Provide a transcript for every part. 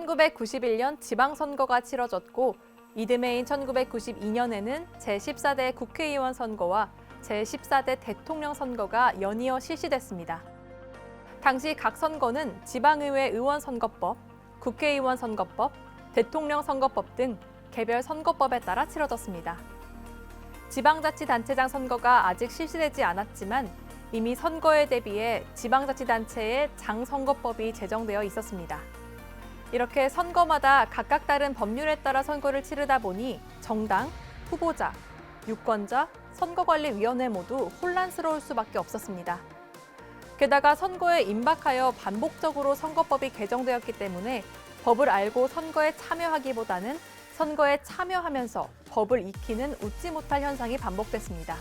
1991년 지방선거가 치러졌고 이듬해인 1992년에는 제14대 국회의원 선거와 제14대 대통령 선거가 연이어 실시됐습니다. 당시 각 선거는 지방의회 의원 선거법, 국회의원 선거법, 대통령 선거법 등 개별 선거법에 따라 치러졌습니다. 지방자치단체장 선거가 아직 실시되지 않았지만 이미 선거에 대비해 지방자치단체의 장선거법이 제정되어 있었습니다. 이렇게 선거마다 각각 다른 법률에 따라 선거를 치르다 보니 정당, 후보자, 유권자, 선거관리위원회 모두 혼란스러울 수밖에 없었습니다. 게다가 선거에 임박하여 반복적으로 선거법이 개정되었기 때문에 법을 알고 선거에 참여하기보다는 선거에 참여하면서 법을 익히는 웃지 못할 현상이 반복됐습니다.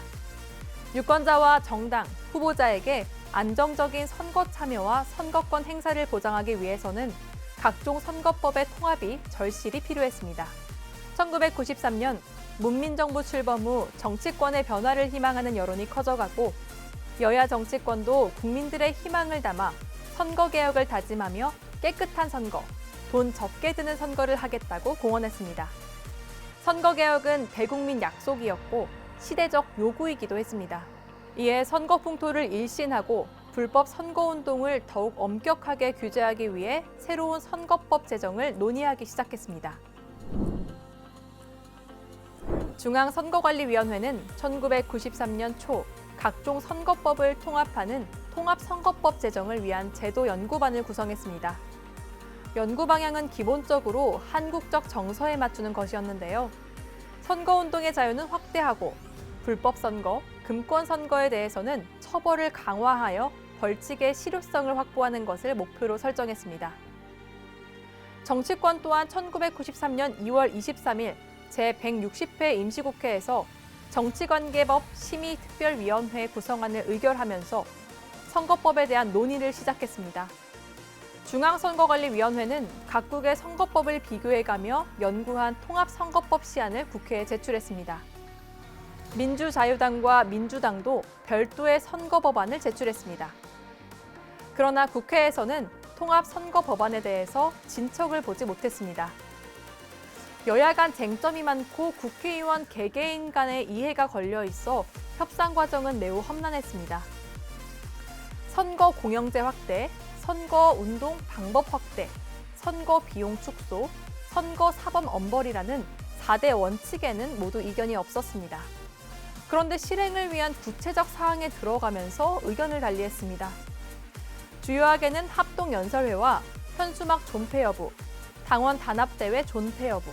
유권자와 정당, 후보자에게 안정적인 선거 참여와 선거권 행사를 보장하기 위해서는 각종 선거법의 통합이 절실히 필요했습니다. 1993년 문민정부 출범 후 정치권의 변화를 희망하는 여론이 커져가고 여야 정치권도 국민들의 희망을 담아 선거개혁을 다짐하며 깨끗한 선거, 돈 적게 드는 선거를 하겠다고 공언했습니다. 선거개혁은 대국민 약속이었고 시대적 요구이기도 했습니다. 이에 선거 풍토를 일신하고 불법 선거운동을 더욱 엄격하게 규제하기 위해 새로운 선거법 제정을 논의하기 시작했습니다. 중앙선거관리위원회는 1993년 초 각종 선거법을 통합하는 통합선거법 제정을 위한 제도 연구반을 구성했습니다. 연구 방향은 기본적으로 한국적 정서에 맞추는 것이었는데요. 선거운동의 자유는 확대하고 불법 선거, 금권 선거에 대해서는 처벌을 강화하여 벌칙의 실효성을 확보하는 것을 목표로 설정했습니다. 정치권 또한 1993년 2월 23일 제160회 임시국회에서 정치관계법 심의특별위원회 구성안을 의결하면서 선거법에 대한 논의를 시작했습니다. 중앙선거관리위원회는 각국의 선거법을 비교해가며 연구한 통합선거법 시안을 국회에 제출했습니다. 민주자유당과 민주당도 별도의 선거법안을 제출했습니다. 그러나 국회에서는 통합선거법안에 대해서 진척을 보지 못했습니다. 여야 간 쟁점이 많고 국회의원 개개인 간의 이해가 걸려 있어 협상 과정은 매우 험난했습니다. 선거 공영제 확대, 선거 운동 방법 확대, 선거 비용 축소, 선거 사법 엄벌이라는 4대 원칙에는 모두 이견이 없었습니다. 그런데 실행을 위한 구체적 사항에 들어가면서 의견을 달리했습니다. 주요하게는 합동연설회와 현수막 존폐 여부, 당원 단합대회 존폐 여부,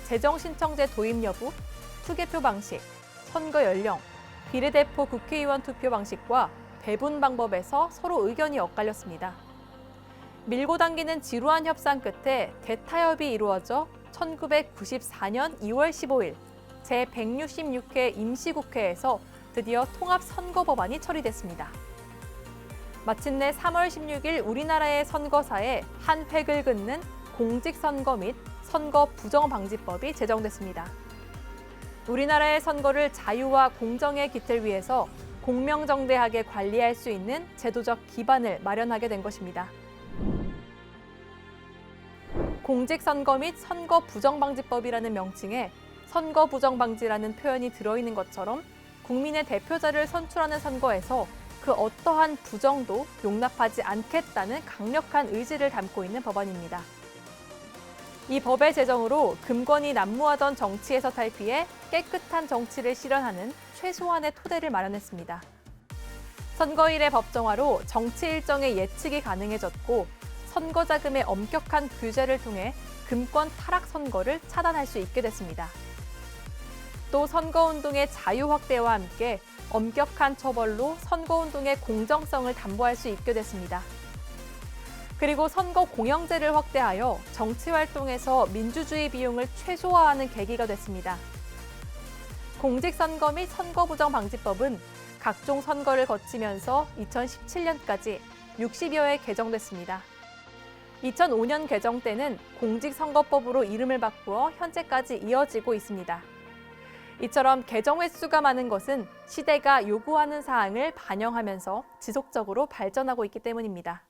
재정신청제 도입 여부, 투개표 방식, 선거 연령, 비례대표 국회의원 투표 방식과 배분 방법에서 서로 의견이 엇갈렸습니다. 밀고 당기는 지루한 협상 끝에 대타협이 이루어져 1994년 2월 15일 제166회 임시국회에서 드디어 통합선거법안이 처리됐습니다. 마침내 3월 16일 우리나라의 선거사에 한 획을 긋는 공직선거 및 선거 부정방지법이 제정됐습니다. 우리나라의 선거를 자유와 공정의 깃을 위해서 공명정대하게 관리할 수 있는 제도적 기반을 마련하게 된 것입니다. 공직선거 및 선거 부정방지법이라는 명칭에 선거 부정방지라는 표현이 들어있는 것처럼 국민의 대표자를 선출하는 선거에서 그 어떠한 부정도 용납하지 않겠다는 강력한 의지를 담고 있는 법안입니다. 이 법의 제정으로 금권이 난무하던 정치에서 탈피해 깨끗한 정치를 실현하는 최소한의 토대를 마련했습니다. 선거일의 법정화로 정치 일정의 예측이 가능해졌고 선거 자금의 엄격한 규제를 통해 금권 타락 선거를 차단할 수 있게 됐습니다. 또 선거운동의 자유 확대와 함께 엄격한 처벌로 선거운동의 공정성을 담보할 수 있게 됐습니다. 그리고 선거 공영제를 확대하여 정치활동에서 민주주의 비용을 최소화하는 계기가 됐습니다. 공직선거 및 선거부정방지법은 각종 선거를 거치면서 2017년까지 60여 회 개정됐습니다. 2005년 개정 때는 공직선거법으로 이름을 바꾸어 현재까지 이어지고 있습니다. 이처럼 개정 횟수가 많은 것은 시대가 요구하는 사항을 반영하면서 지속적으로 발전하고 있기 때문입니다.